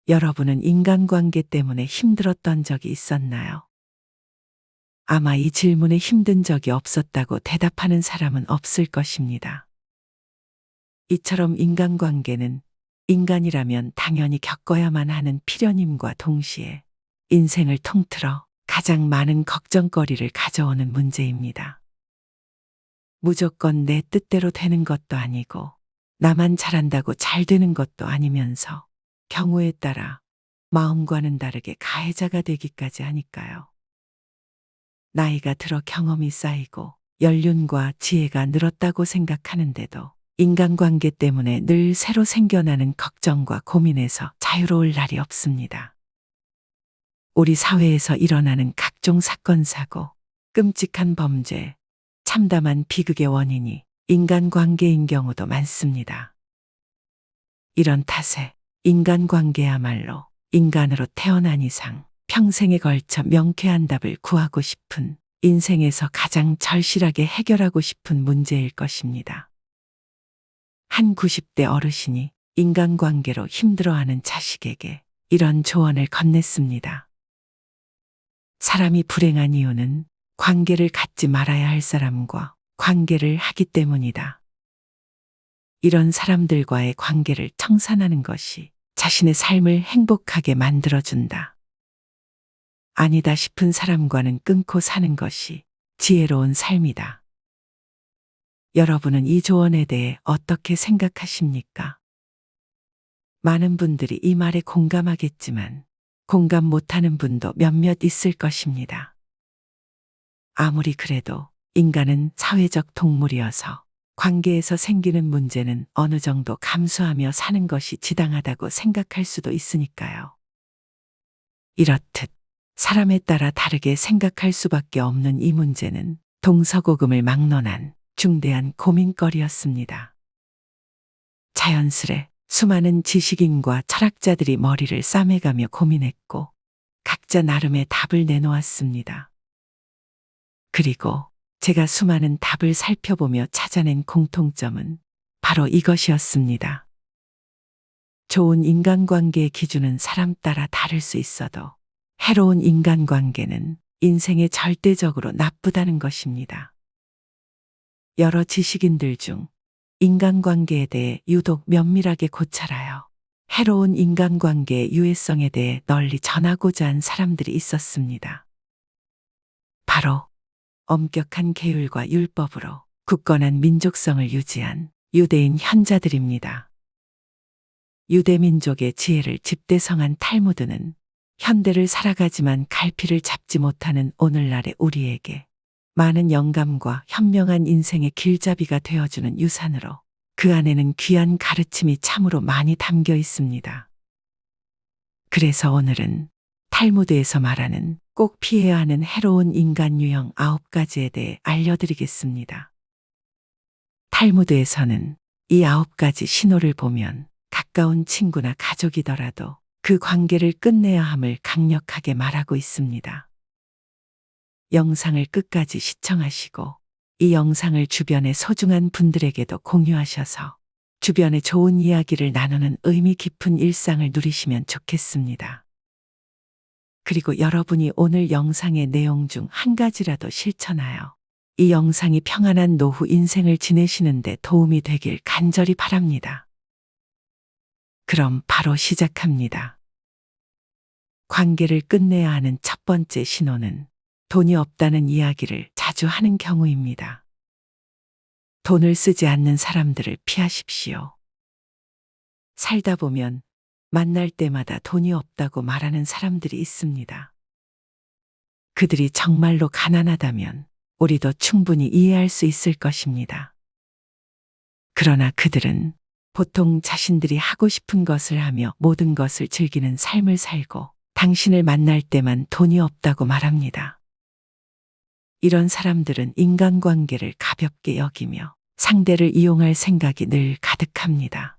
여러분은 인간관계 때문에 힘들었던 적이 있었나요? 아마 이 질문에 힘든 적이 없었다고 대답하는 사람은 없을 것입니다. 이처럼 인간관계는 인간이라면 당연히 겪어야만 하는 필연임과 동시에 인생을 통틀어 가장 많은 걱정거리를 가져오는 문제입니다. 무조건 내 뜻대로 되는 것도 아니고 나만 잘한다고 잘 되는 것도 아니면서 경우에 따라 마음과는 다르게 가해자가 되기까지 하니까요. 나이가 들어 경험이 쌓이고 연륜과 지혜가 늘었다고 생각하는데도 인간관계 때문에 늘 새로 생겨나는 걱정과 고민에서 자유로울 날이 없습니다. 우리 사회에서 일어나는 각종 사건, 사고, 끔찍한 범죄, 참담한 비극의 원인이 인간관계인 경우도 많습니다. 이런 탓에 인간관계야말로 인간으로 태어난 이상 평생에 걸쳐 명쾌한 답을 구하고 싶은, 인생에서 가장 절실하게 해결하고 싶은 문제일 것입니다. 한 90대 어르신이 인간관계로 힘들어하는 자식에게 이런 조언을 건넸습니다. 사람이 불행한 이유는 관계를 갖지 말아야 할 사람과 관계를 하기 때문이다. 이런 사람들과의 관계를 청산하는 것이 자신의 삶을 행복하게 만들어준다. 아니다 싶은 사람과는 끊고 사는 것이 지혜로운 삶이다. 여러분은 이 조언에 대해 어떻게 생각하십니까? 많은 분들이 이 말에 공감하겠지만 공감 못하는 분도 몇몇 있을 것입니다. 아무리 그래도 인간은 사회적 동물이어서 관계에서 생기는 문제는 어느 정도 감수하며 사는 것이 지당하다고 생각할 수도 있으니까요. 이렇듯 사람에 따라 다르게 생각할 수밖에 없는 이 문제는 동서고금을 막론한 중대한 고민거리였습니다. 자연스레 수많은 지식인과 철학자들이 머리를 싸매가며 고민했고 각자 나름의 답을 내놓았습니다. 그리고 제가 수많은 답을 살펴보며 찾아낸 공통점은 바로 이것이었습니다. 좋은 인간관계의 기준은 사람 따라 다를 수 있어도 해로운 인간관계는 인생에 절대적으로 나쁘다는 것입니다. 여러 지식인들 중 인간관계에 대해 유독 면밀하게 고찰하여 해로운 인간관계의 유해성에 대해 널리 전하고자 한 사람들이 있었습니다. 바로 엄격한 계율과 율법으로 굳건한 민족성을 유지한 유대인 현자들입니다. 유대민족의 지혜를 집대성한 탈무드는 현대를 살아가지만 갈피를 잡지 못하는 오늘날의 우리에게 많은 영감과 현명한 인생의 길잡이가 되어주는 유산으로 그 안에는 귀한 가르침이 참으로 많이 담겨 있습니다. 그래서 오늘은 탈무드에서 말하는 꼭 피해야 하는 해로운 인간 유형 9가지에 대해 알려드리겠습니다. 탈무드에서는 이 9가지 신호를 보면 가까운 친구나 가족이더라도 그 관계를 끝내야 함을 강력하게 말하고 있습니다. 영상을 끝까지 시청하시고 이 영상을 주변의 소중한 분들에게도 공유하셔서 주변의 좋은 이야기를 나누는 의미 깊은 일상을 누리시면 좋겠습니다. 그리고 여러분이 오늘 영상의 내용 중 한 가지라도 실천하여 이 영상이 평안한 노후 인생을 지내시는 데 도움이 되길 간절히 바랍니다. 그럼 바로 시작합니다. 관계를 끝내야 하는 첫 번째 신호는 돈이 없다는 이야기를 자주 하는 경우입니다. 돈을 쓰지 않는 사람들을 피하십시오. 살다 보면 만날 때마다 돈이 없다고 말하는 사람들이 있습니다. 그들이 정말로 가난하다면 우리도 충분히 이해할 수 있을 것입니다. 그러나 그들은 보통 자신들이 하고 싶은 것을 하며 모든 것을 즐기는 삶을 살고 당신을 만날 때만 돈이 없다고 말합니다. 이런 사람들은 인간관계를 가볍게 여기며 상대를 이용할 생각이 늘 가득합니다.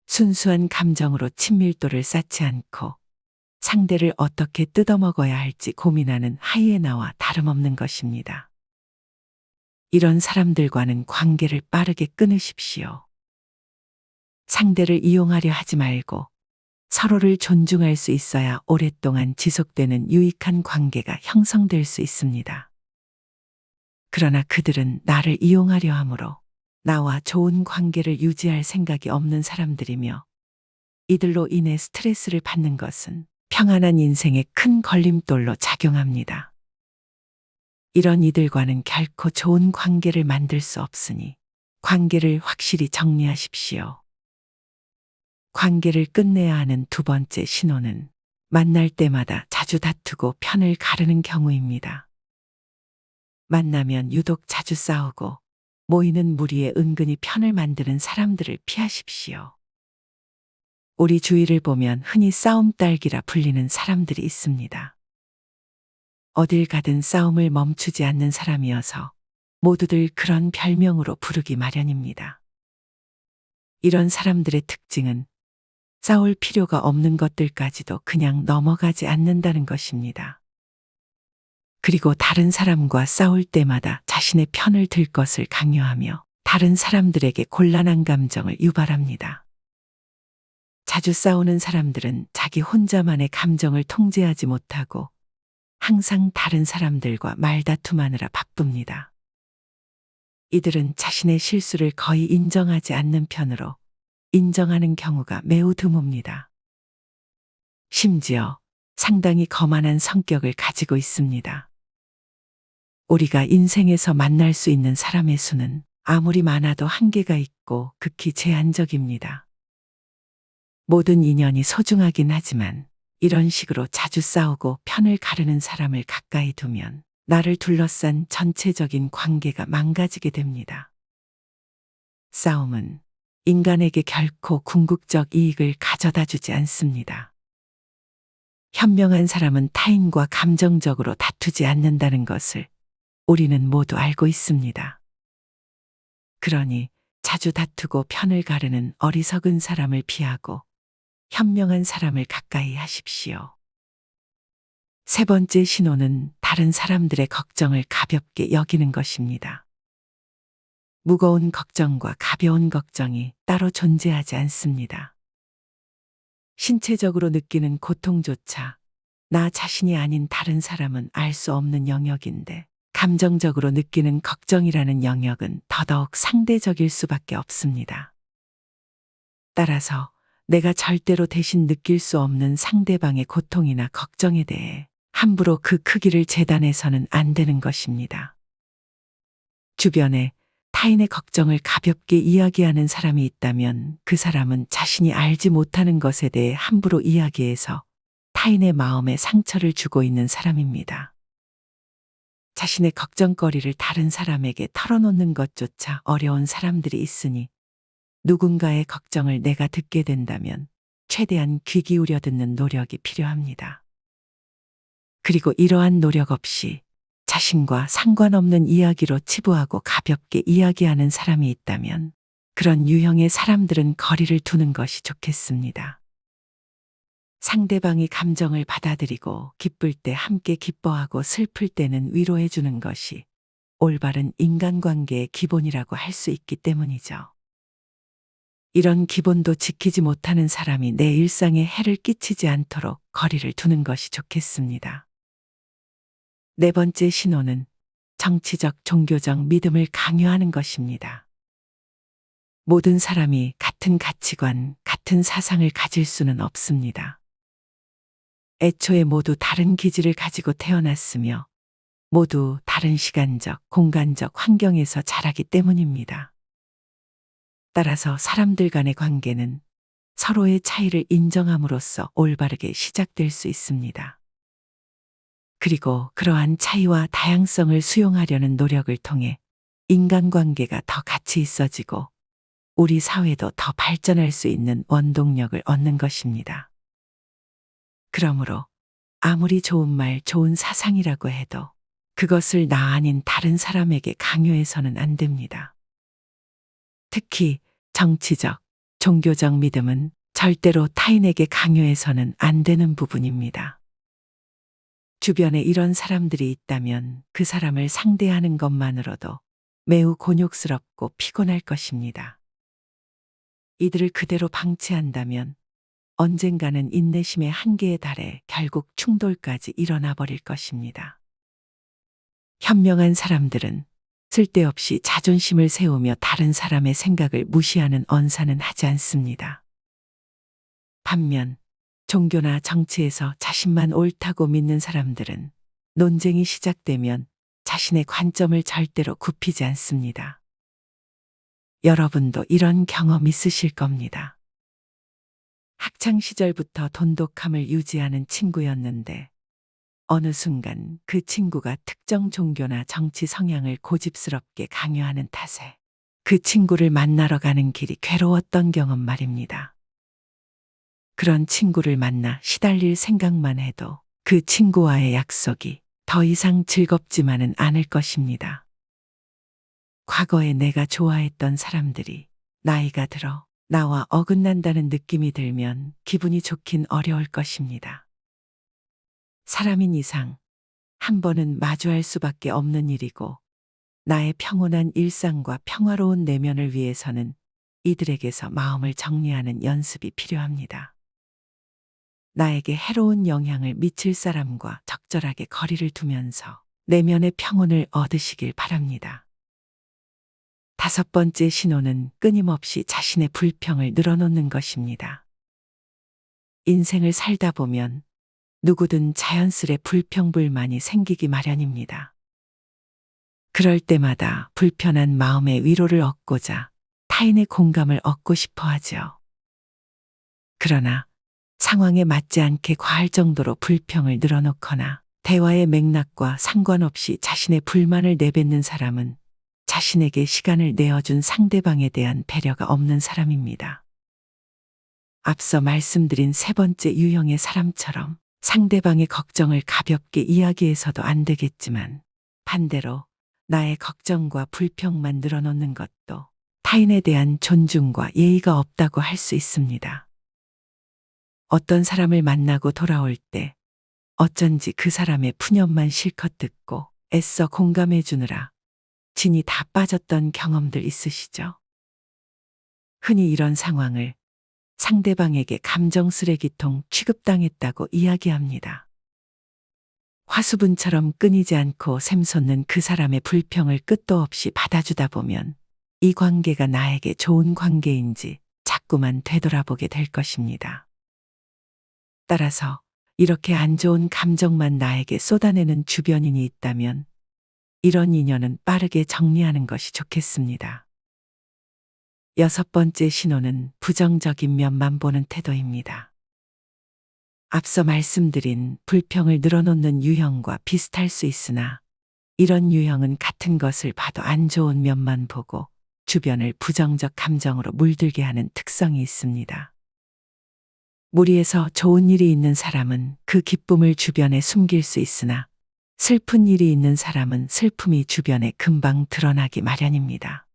순수한 감정으로 친밀도를 쌓지 않고 상대를 어떻게 뜯어먹어야 할지 고민하는 하이에나와 다름없는 것입니다. 이런 사람들과는 관계를 빠르게 끊으십시오. 상대를 이용하려 하지 말고 서로를 존중할 수 있어야 오랫동안 지속되는 유익한 관계가 형성될 수 있습니다. 그러나 그들은 나를 이용하려 하므로 나와 좋은 관계를 유지할 생각이 없는 사람들이며 이들로 인해 스트레스를 받는 것은 평안한 인생에 큰 걸림돌로 작용합니다. 이런 이들과는 결코 좋은 관계를 만들 수 없으니 관계를 확실히 정리하십시오. 관계를 끝내야 하는 두 번째 신호는 만날 때마다 자주 다투고 편을 가르는 경우입니다. 만나면 유독 자주 싸우고 모이는 무리에 은근히 편을 만드는 사람들을 피하십시오. 우리 주위를 보면 흔히 싸움딸기라 불리는 사람들이 있습니다. 어딜 가든 싸움을 멈추지 않는 사람이어서 모두들 그런 별명으로 부르기 마련입니다. 이런 사람들의 특징은 싸울 필요가 없는 것들까지도 그냥 넘어가지 않는다는 것입니다. 그리고 다른 사람과 싸울 때마다 자신의 편을 들 것을 강요하며 다른 사람들에게 곤란한 감정을 유발합니다. 자주 싸우는 사람들은 자기 혼자만의 감정을 통제하지 못하고 항상 다른 사람들과 말다툼하느라 바쁩니다. 이들은 자신의 실수를 거의 인정하지 않는 편으로 인정하는 경우가 매우 드뭅니다. 심지어 상당히 거만한 성격을 가지고 있습니다. 우리가 인생에서 만날 수 있는 사람의 수는 아무리 많아도 한계가 있고 극히 제한적입니다. 모든 인연이 소중하긴 하지만 이런 식으로 자주 싸우고 편을 가르는 사람을 가까이 두면 나를 둘러싼 전체적인 관계가 망가지게 됩니다. 싸움은 인간에게 결코 궁극적 이익을 가져다 주지 않습니다. 현명한 사람은 타인과 감정적으로 다투지 않는다는 것을 우리는 모두 알고 있습니다. 그러니 자주 다투고 편을 가르는 어리석은 사람을 피하고 현명한 사람을 가까이 하십시오. 세 번째 신호는 다른 사람들의 걱정을 가볍게 여기는 것입니다. 무거운 걱정과 가벼운 걱정이 따로 존재하지 않습니다. 신체적으로 느끼는 고통조차 나 자신이 아닌 다른 사람은 알 수 없는 영역인데 감정적으로 느끼는 걱정이라는 영역은 더더욱 상대적일 수밖에 없습니다. 따라서 내가 절대로 대신 느낄 수 없는 상대방의 고통이나 걱정에 대해 함부로 그 크기를 재단해서는 안 되는 것입니다. 주변에 타인의 걱정을 가볍게 이야기하는 사람이 있다면 그 사람은 자신이 알지 못하는 것에 대해 함부로 이야기해서 타인의 마음에 상처를 주고 있는 사람입니다. 자신의 걱정거리를 다른 사람에게 털어놓는 것조차 어려운 사람들이 있으니 누군가의 걱정을 내가 듣게 된다면 최대한 귀 기울여 듣는 노력이 필요합니다. 그리고 이러한 노력 없이 자신과 상관없는 이야기로 치부하고 가볍게 이야기하는 사람이 있다면 그런 유형의 사람들은 거리를 두는 것이 좋겠습니다. 상대방이 감정을 받아들이고 기쁠 때 함께 기뻐하고 슬플 때는 위로해 주는 것이 올바른 인간관계의 기본이라고 할 수 있기 때문이죠. 이런 기본도 지키지 못하는 사람이 내 일상에 해를 끼치지 않도록 거리를 두는 것이 좋겠습니다. 네 번째 신호는 정치적, 종교적 믿음을 강요하는 것입니다. 모든 사람이 같은 가치관, 같은 사상을 가질 수는 없습니다. 애초에 모두 다른 기질을 가지고 태어났으며 모두 다른 시간적, 공간적 환경에서 자라기 때문입니다. 따라서 사람들 간의 관계는 서로의 차이를 인정함으로써 올바르게 시작될 수 있습니다. 그리고 그러한 차이와 다양성을 수용하려는 노력을 통해 인간관계가 더 가치 있어지고 우리 사회도 더 발전할 수 있는 원동력을 얻는 것입니다. 그러므로 아무리 좋은 말, 좋은 사상이라고 해도 그것을 나 아닌 다른 사람에게 강요해서는 안 됩니다. 특히 정치적, 종교적 믿음은 절대로 타인에게 강요해서는 안 되는 부분입니다. 주변에 이런 사람들이 있다면 그 사람을 상대하는 것만으로도 매우 곤욕스럽고 피곤할 것입니다. 이들을 그대로 방치한다면 언젠가는 인내심의 한계에 달해 결국 충돌까지 일어나 버릴 것입니다. 현명한 사람들은 쓸데없이 자존심을 세우며 다른 사람의 생각을 무시하는 언사는 하지 않습니다. 반면 종교나 정치에서 자신만 옳다고 믿는 사람들은 논쟁이 시작되면 자신의 관점을 절대로 굽히지 않습니다. 여러분도 이런 경험 있으실 겁니다. 학창 시절부터 돈독함을 유지하는 친구였는데 어느 순간 그 친구가 특정 종교나 정치 성향을 고집스럽게 강요하는 탓에 그 친구를 만나러 가는 길이 괴로웠던 경험 말입니다. 그런 친구를 만나 시달릴 생각만 해도 그 친구와의 약속이 더 이상 즐겁지만은 않을 것입니다. 과거에 내가 좋아했던 사람들이 나이가 들어 나와 어긋난다는 느낌이 들면 기분이 좋긴 어려울 것입니다. 사람인 이상 한 번은 마주할 수밖에 없는 일이고 나의 평온한 일상과 평화로운 내면을 위해서는 이들에게서 마음을 정리하는 연습이 필요합니다. 나에게 해로운 영향을 미칠 사람과 적절하게 거리를 두면서 내면의 평온을 얻으시길 바랍니다. 5번째 신호는 끊임없이 자신의 불평을 늘어놓는 것입니다. 인생을 살다 보면 누구든 자연스레 불평불만이 생기기 마련입니다. 그럴 때마다 불편한 마음의 위로를 얻고자 타인의 공감을 얻고 싶어 하죠. 그러나 상황에 맞지 않게 과할 정도로 불평을 늘어놓거나 대화의 맥락과 상관없이 자신의 불만을 내뱉는 사람은 자신에게 시간을 내어준 상대방에 대한 배려가 없는 사람입니다. 앞서 말씀드린 3번째 유형의 사람처럼 상대방의 걱정을 가볍게 이야기해서도 안 되겠지만 반대로 나의 걱정과 불평만 늘어놓는 것도 타인에 대한 존중과 예의가 없다고 할 수 있습니다. 어떤 사람을 만나고 돌아올 때 어쩐지 그 사람의 푸념만 실컷 듣고 애써 공감해 주느라 진이 다 빠졌던 경험들 있으시죠? 흔히 이런 상황을 상대방에게 감정 쓰레기통 취급당했다고 이야기합니다. 화수분처럼 끊이지 않고 샘솟는 그 사람의 불평을 끝도 없이 받아주다 보면 이 관계가 나에게 좋은 관계인지 자꾸만 되돌아보게 될 것입니다. 따라서 이렇게 안 좋은 감정만 나에게 쏟아내는 주변인이 있다면 이런 인연은 빠르게 정리하는 것이 좋겠습니다. 6번째 신호는 부정적인 면만 보는 태도입니다. 앞서 말씀드린 불평을 늘어놓는 유형과 비슷할 수 있으나 이런 유형은 같은 것을 봐도 안 좋은 면만 보고 주변을 부정적 감정으로 물들게 하는 특성이 있습니다. 무리에서 좋은 일이 있는 사람은 그 기쁨을 주변에 숨길 수 있으나 슬픈 일이 있는 사람은 슬픔이 주변에 금방 드러나기 마련입니다.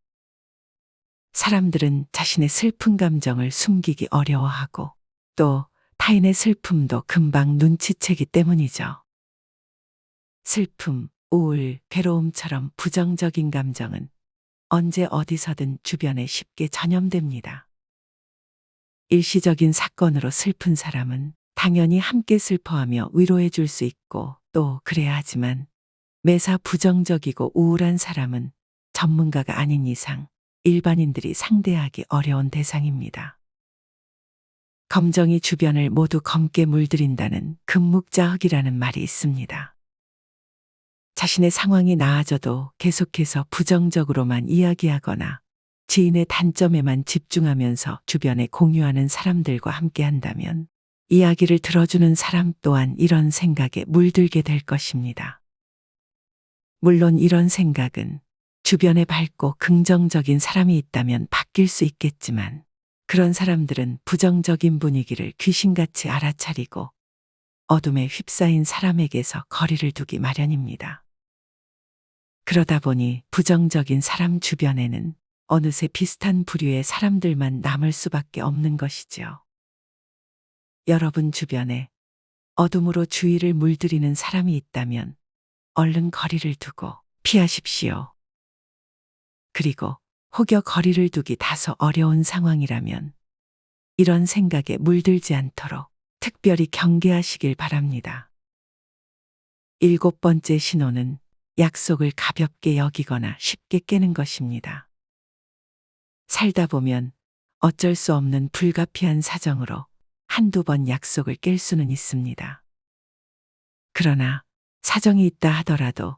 사람들은 자신의 슬픈 감정을 숨기기 어려워하고 또 타인의 슬픔도 금방 눈치채기 때문이죠. 슬픔, 우울, 괴로움처럼 부정적인 감정은 언제 어디서든 주변에 쉽게 전염됩니다. 일시적인 사건으로 슬픈 사람은 당연히 함께 슬퍼하며 위로해 줄 수 있고 또 그래야 하지만 매사 부정적이고 우울한 사람은 전문가가 아닌 이상 일반인들이 상대하기 어려운 대상입니다. 검정이 주변을 모두 검게 물들인다는 금묵자흑이라는 말이 있습니다. 자신의 상황이 나아져도 계속해서 부정적으로만 이야기하거나 지인의 단점에만 집중하면서 주변에 공유하는 사람들과 함께 한다면 이야기를 들어주는 사람 또한 이런 생각에 물들게 될 것입니다. 물론 이런 생각은 주변에 밝고 긍정적인 사람이 있다면 바뀔 수 있겠지만 그런 사람들은 부정적인 분위기를 귀신같이 알아차리고 어둠에 휩싸인 사람에게서 거리를 두기 마련입니다. 그러다 보니 부정적인 사람 주변에는 어느새 비슷한 부류의 사람들만 남을 수밖에 없는 것이지요. 여러분 주변에 어둠으로 주위를 물들이는 사람이 있다면 얼른 거리를 두고 피하십시오. 그리고 혹여 거리를 두기 다소 어려운 상황이라면 이런 생각에 물들지 않도록 특별히 경계하시길 바랍니다. 7번째 신호는 약속을 가볍게 여기거나 쉽게 깨는 것입니다. 살다 보면 어쩔 수 없는 불가피한 사정으로 한두 번 약속을 깰 수는 있습니다. 그러나 사정이 있다 하더라도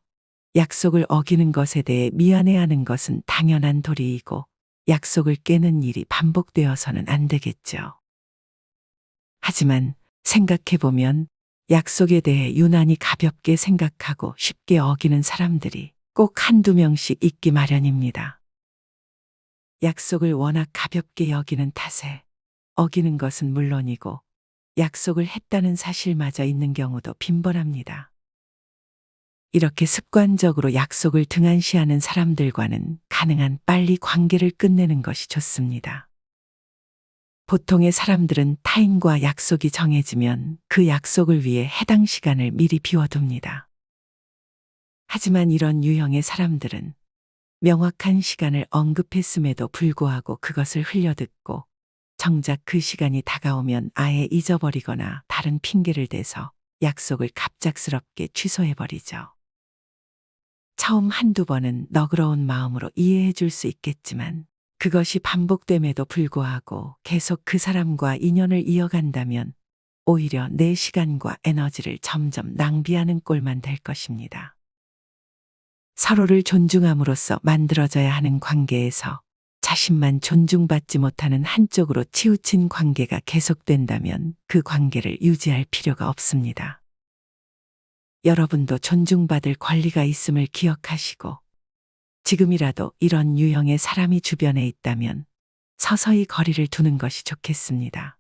약속을 어기는 것에 대해 미안해하는 것은 당연한 도리이고 약속을 깨는 일이 반복되어서는 안 되겠죠. 하지만 생각해보면 약속에 대해 유난히 가볍게 생각하고 쉽게 어기는 사람들이 꼭 한두 명씩 있기 마련입니다. 약속을 워낙 가볍게 여기는 탓에 어기는 것은 물론이고 약속을 했다는 사실마저 있는 경우도 빈번합니다. 이렇게 습관적으로 약속을 등한시하는 사람들과는 가능한 빨리 관계를 끝내는 것이 좋습니다. 보통의 사람들은 타인과 약속이 정해지면 그 약속을 위해 해당 시간을 미리 비워둡니다. 하지만 이런 유형의 사람들은 명확한 시간을 언급했음에도 불구하고 그것을 흘려듣고 정작 그 시간이 다가오면 아예 잊어버리거나 다른 핑계를 대서 약속을 갑작스럽게 취소해버리죠. 처음 한두 번은 너그러운 마음으로 이해해 줄 수 있겠지만 그것이 반복됨에도 불구하고 계속 그 사람과 인연을 이어간다면 오히려 내 시간과 에너지를 점점 낭비하는 꼴만 될 것입니다. 서로를 존중함으로써 만들어져야 하는 관계에서 자신만 존중받지 못하는 한쪽으로 치우친 관계가 계속된다면 그 관계를 유지할 필요가 없습니다. 여러분도 존중받을 권리가 있음을 기억하시고 지금이라도 이런 유형의 사람이 주변에 있다면 서서히 거리를 두는 것이 좋겠습니다.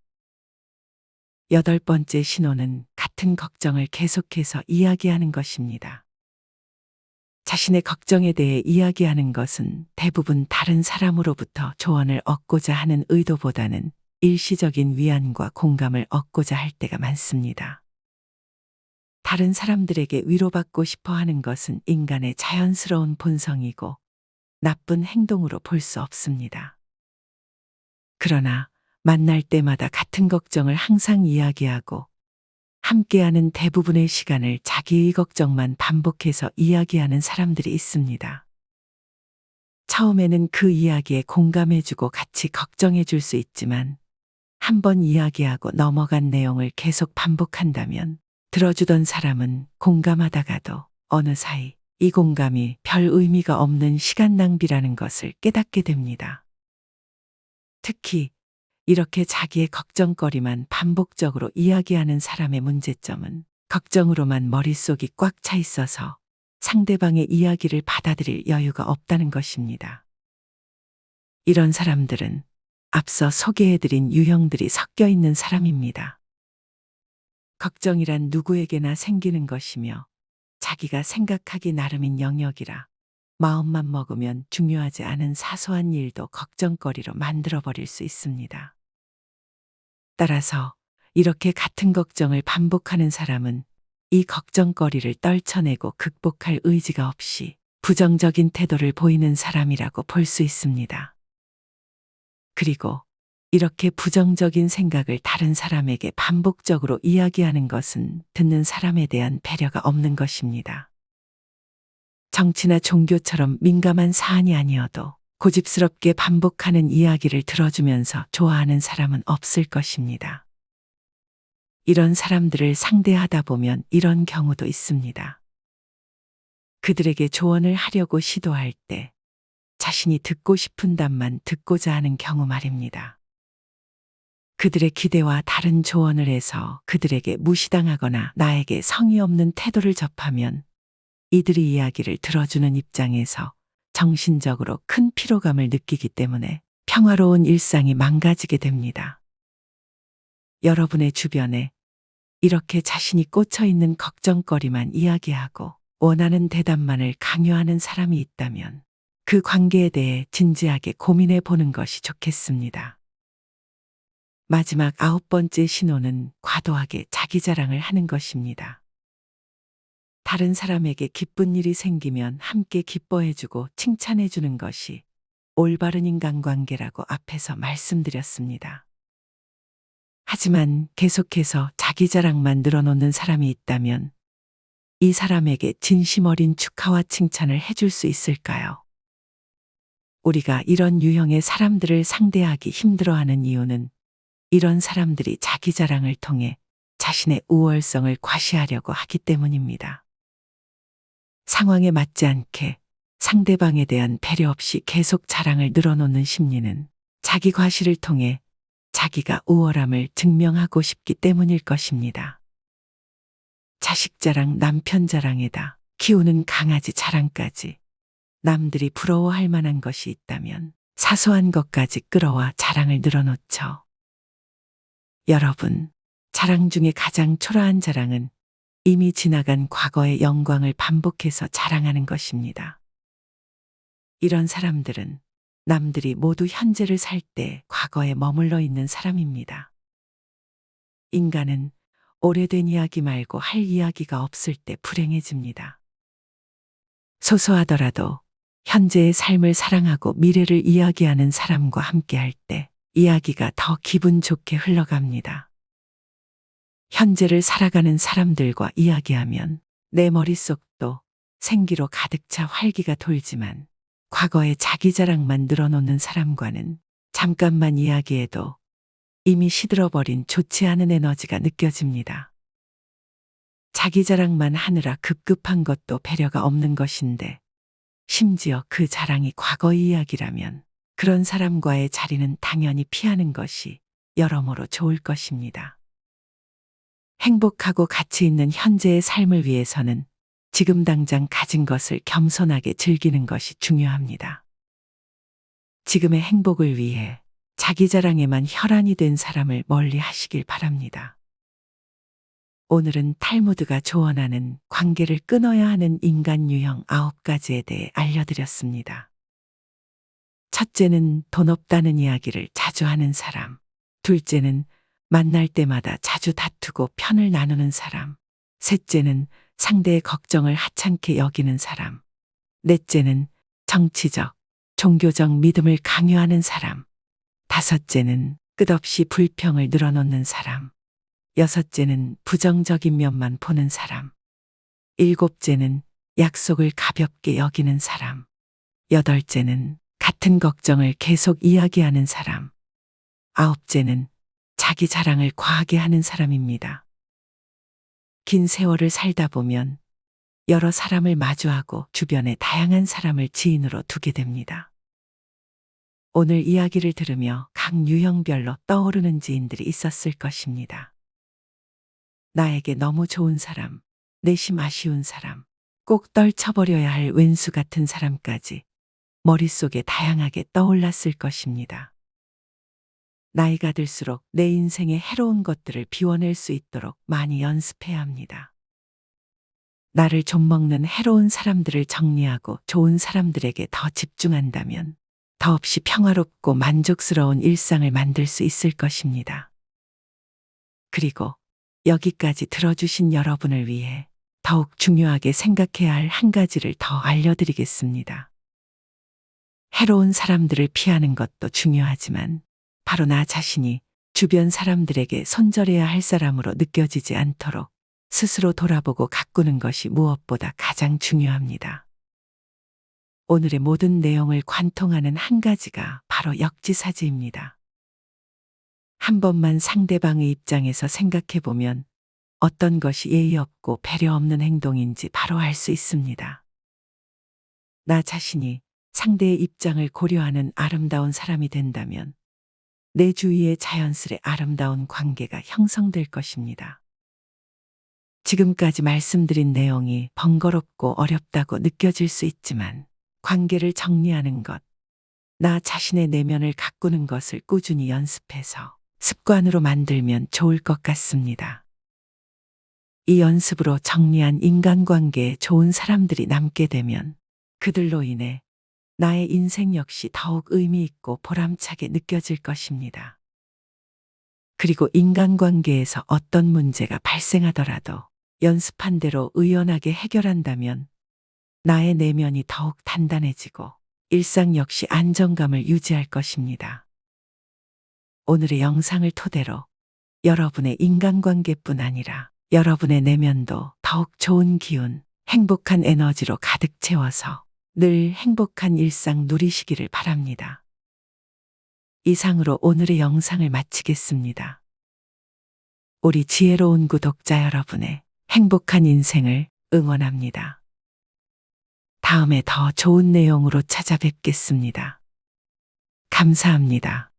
8번째 신호는 같은 걱정을 계속해서 이야기하는 것입니다. 자신의 걱정에 대해 이야기하는 것은 대부분 다른 사람으로부터 조언을 얻고자 하는 의도보다는 일시적인 위안과 공감을 얻고자 할 때가 많습니다. 다른 사람들에게 위로받고 싶어 하는 것은 인간의 자연스러운 본성이고 나쁜 행동으로 볼 수 없습니다. 그러나 만날 때마다 같은 걱정을 항상 이야기하고 함께하는 대부분의 시간을 자기의 걱정만 반복해서 이야기하는 사람들이 있습니다. 처음에는 그 이야기에 공감해주고 같이 걱정해줄 수 있지만 한번 이야기하고 넘어간 내용을 계속 반복한다면 들어주던 사람은 공감하다가도 어느 사이 이 공감이 별 의미가 없는 시간 낭비라는 것을 깨닫게 됩니다. 특히 이렇게 자기의 걱정거리만 반복적으로 이야기하는 사람의 문제점은 걱정으로만 머릿속이 꽉 차 있어서 상대방의 이야기를 받아들일 여유가 없다는 것입니다. 이런 사람들은 앞서 소개해드린 유형들이 섞여 있는 사람입니다. 걱정이란 누구에게나 생기는 것이며 자기가 생각하기 나름인 영역이라 마음만 먹으면 중요하지 않은 사소한 일도 걱정거리로 만들어버릴 수 있습니다. 따라서 이렇게 같은 걱정을 반복하는 사람은 이 걱정거리를 떨쳐내고 극복할 의지가 없이 부정적인 태도를 보이는 사람이라고 볼 수 있습니다. 그리고 이렇게 부정적인 생각을 다른 사람에게 반복적으로 이야기하는 것은 듣는 사람에 대한 배려가 없는 것입니다. 정치나 종교처럼 민감한 사안이 아니어도 고집스럽게 반복하는 이야기를 들어주면서 좋아하는 사람은 없을 것입니다. 이런 사람들을 상대하다 보면 이런 경우도 있습니다. 그들에게 조언을 하려고 시도할 때 자신이 듣고 싶은 답만 듣고자 하는 경우 말입니다. 그들의 기대와 다른 조언을 해서 그들에게 무시당하거나 나에게 성의 없는 태도를 접하면 이들의 이야기를 들어주는 입장에서 정신적으로 큰 피로감을 느끼기 때문에 평화로운 일상이 망가지게 됩니다. 여러분의 주변에 이렇게 자신이 꽂혀 있는 걱정거리만 이야기하고 원하는 대답만을 강요하는 사람이 있다면 그 관계에 대해 진지하게 고민해 보는 것이 좋겠습니다. 마지막 9번째 신호는 과도하게 자기 자랑을 하는 것입니다. 다른 사람에게 기쁜 일이 생기면 함께 기뻐해주고 칭찬해주는 것이 올바른 인간관계라고 앞에서 말씀드렸습니다. 하지만 계속해서 자기 자랑만 늘어놓는 사람이 있다면 이 사람에게 진심 어린 축하와 칭찬을 해줄 수 있을까요? 우리가 이런 유형의 사람들을 상대하기 힘들어하는 이유는 이런 사람들이 자기 자랑을 통해 자신의 우월성을 과시하려고 하기 때문입니다. 상황에 맞지 않게 상대방에 대한 배려 없이 계속 자랑을 늘어놓는 심리는 자기 과시를 통해 자기가 우월함을 증명하고 싶기 때문일 것입니다. 자식 자랑, 남편 자랑에다 키우는 강아지 자랑까지 남들이 부러워할 만한 것이 있다면 사소한 것까지 끌어와 자랑을 늘어놓죠. 여러분, 자랑 중에 가장 초라한 자랑은 이미 지나간 과거의 영광을 반복해서 자랑하는 것입니다. 이런 사람들은 남들이 모두 현재를 살 때 과거에 머물러 있는 사람입니다. 인간은 오래된 이야기 말고 할 이야기가 없을 때 불행해집니다. 소소하더라도 현재의 삶을 사랑하고 미래를 이야기하는 사람과 함께할 때 이야기가 더 기분 좋게 흘러갑니다. 현재를 살아가는 사람들과 이야기하면 내 머릿속도 생기로 가득 차 활기가 돌지만 과거의 자기 자랑만 늘어놓는 사람과는 잠깐만 이야기해도 이미 시들어버린 좋지 않은 에너지가 느껴집니다. 자기 자랑만 하느라 급급한 것도 배려가 없는 것인데 심지어 그 자랑이 과거 이야기라면 그런 사람과의 자리는 당연히 피하는 것이 여러모로 좋을 것입니다. 행복하고 가치 있는 현재의 삶을 위해서는 지금 당장 가진 것을 겸손하게 즐기는 것이 중요합니다. 지금의 행복을 위해 자기 자랑에만 혈안이 된 사람을 멀리 하시길 바랍니다. 오늘은 탈무드가 조언하는 관계를 끊어야 하는 인간 유형 9가지에 대해 알려드렸습니다. 첫째는 돈 없다는 이야기를 자주 하는 사람. 둘째는 만날 때마다 자주 다투고 편을 나누는 사람. 셋째는 상대의 걱정을 하찮게 여기는 사람. 넷째는 정치적, 종교적 믿음을 강요하는 사람. 다섯째는 끝없이 불평을 늘어놓는 사람. 여섯째는 부정적인 면만 보는 사람. 일곱째는 약속을 가볍게 여기는 사람. 여덟째는 같은 걱정을 계속 이야기하는 사람. 아홉째는 자기 자랑을 과하게 하는 사람입니다. 긴 세월을 살다 보면 여러 사람을 마주하고 주변에 다양한 사람을 지인으로 두게 됩니다. 오늘 이야기를 들으며 각 유형별로 떠오르는 지인들이 있었을 것입니다. 나에게 너무 좋은 사람, 내심 아쉬운 사람, 꼭 떨쳐버려야 할 왼수 같은 사람까지 머릿속에 다양하게 떠올랐을 것입니다. 나이가 들수록 내 인생의 해로운 것들을 비워낼 수 있도록 많이 연습해야 합니다. 나를 좀먹는 해로운 사람들을 정리하고 좋은 사람들에게 더 집중한다면 더없이 평화롭고 만족스러운 일상을 만들 수 있을 것입니다. 그리고 여기까지 들어주신 여러분을 위해 더욱 중요하게 생각해야 할 한 가지를 더 알려드리겠습니다. 해로운 사람들을 피하는 것도 중요하지만 바로 나 자신이 주변 사람들에게 손절해야 할 사람으로 느껴지지 않도록 스스로 돌아보고 가꾸는 것이 무엇보다 가장 중요합니다. 오늘의 모든 내용을 관통하는 한 가지가 바로 역지사지입니다. 한 번만 상대방의 입장에서 생각해보면 어떤 것이 예의 없고 배려 없는 행동인지 바로 알 수 있습니다. 나 자신이 상대의 입장을 고려하는 아름다운 사람이 된다면 내 주위에 자연스레 아름다운 관계가 형성될 것입니다. 지금까지 말씀드린 내용이 번거롭고 어렵다고 느껴질 수 있지만 관계를 정리하는 것, 나 자신의 내면을 가꾸는 것을 꾸준히 연습해서 습관으로 만들면 좋을 것 같습니다. 이 연습으로 정리한 인간관계에 좋은 사람들이 남게 되면 그들로 인해 나의 인생 역시 더욱 의미 있고 보람차게 느껴질 것입니다. 그리고 인간관계에서 어떤 문제가 발생하더라도 연습한 대로 의연하게 해결한다면 나의 내면이 더욱 단단해지고 일상 역시 안정감을 유지할 것입니다. 오늘의 영상을 토대로 여러분의 인간관계뿐 아니라 여러분의 내면도 더욱 좋은 기운, 행복한 에너지로 가득 채워서 늘 행복한 일상 누리시기를 바랍니다. 이상으로 오늘의 영상을 마치겠습니다. 우리 지혜로운 구독자 여러분의 행복한 인생을 응원합니다. 다음에 더 좋은 내용으로 찾아뵙겠습니다. 감사합니다.